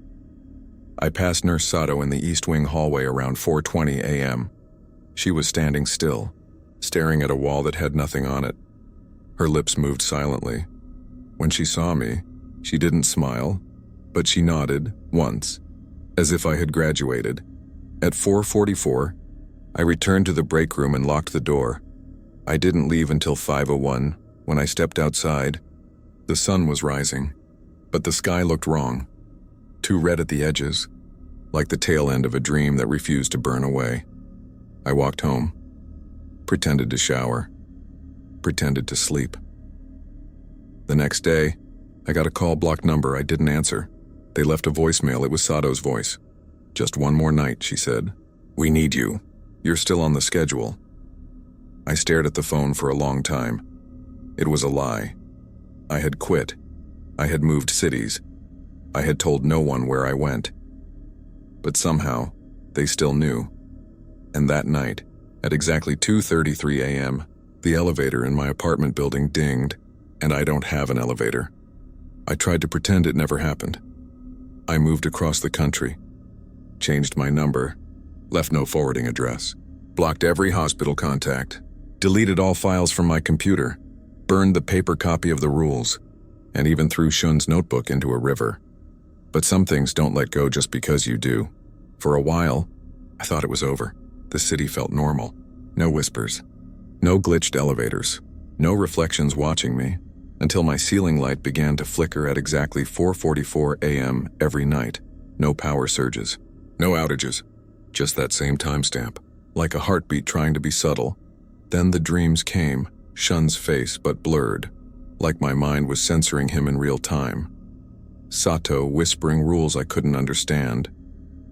I passed Nurse Sato in the East Wing hallway around 4:20 a.m. She was standing still, staring at a wall that had nothing on it. Her lips moved silently. When she saw me, she didn't smile, but she nodded, once, as if I had graduated. At 4:44, I returned to the break room and locked the door. I didn't leave until 5:01. When I stepped outside, the sun was rising, but the sky looked wrong. Too red at the edges, like the tail end of a dream that refused to burn away. I walked home, pretended to shower, pretended to sleep. The next day, I got a call blocked number I didn't answer. They left a voicemail. It was Sato's voice. "Just one more night," she said. "We need you. You're still on the schedule." I stared at the phone for a long time. It was a lie. I had quit. I had moved cities. I had told no one where I went. But somehow, they still knew. And that night, at exactly 2:33 a.m., the elevator in my apartment building dinged, and I don't have an elevator. I tried to pretend it never happened. I moved across the country, changed my number, left no forwarding address, blocked every hospital contact, deleted all files from my computer, burned the paper copy of the rules, and even threw Shun's notebook into a river. But some things don't let go just because you do. For a while, I thought it was over. The city felt normal. No whispers. No glitched elevators. No reflections watching me, until my ceiling light began to flicker at exactly 4:44 a.m. every night. No power surges. No outages. Just that same timestamp. Like a heartbeat trying to be subtle. Then the dreams came. Shun's face, but blurred, like my mind was censoring him in real time. Sato whispering rules I couldn't understand.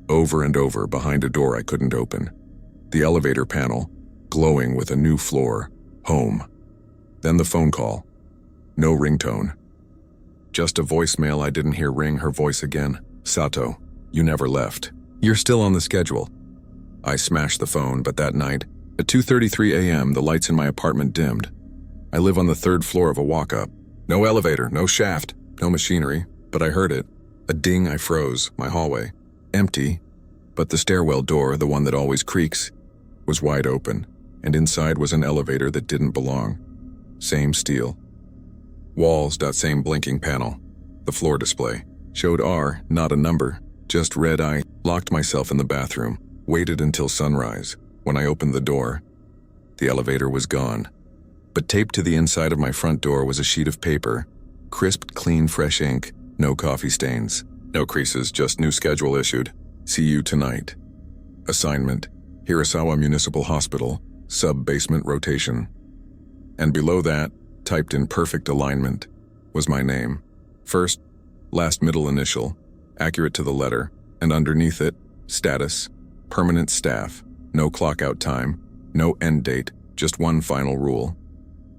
over and over behind a door I couldn't open. The elevator panel, glowing with a new floor, home. Then the phone call. No ringtone. Just a voicemail I didn't hear ring her voice again. Sato, you never left. You're still on the schedule. I smashed the phone, but that night, at 2:33 a.m., the lights in my apartment dimmed. I live on the 3rd floor of a walk-up. No elevator, no shaft, no machinery, but I heard it. A ding, I froze, my hallway. Empty, but the stairwell door, the one that always creaks, was wide open, and inside was an elevator that didn't belong. Same steel. Walls, same blinking panel. The floor display showed R, not a number, just red. I locked myself in the bathroom, waited until sunrise. When I opened the door, the elevator was gone. But taped to the inside of my front door was a sheet of paper, crisp, clean, fresh ink, no coffee stains, no creases, just new schedule issued. See you tonight. Assignment, Hirasawa Municipal Hospital, sub-basement rotation. And below that, typed in perfect alignment, was my name. First, last, middle initial, accurate to the letter, and underneath it, status, permanent staff, no clock-out time, no end date, just one final rule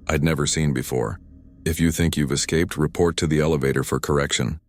I'd never seen before. If you think you've escaped, report to the elevator for correction.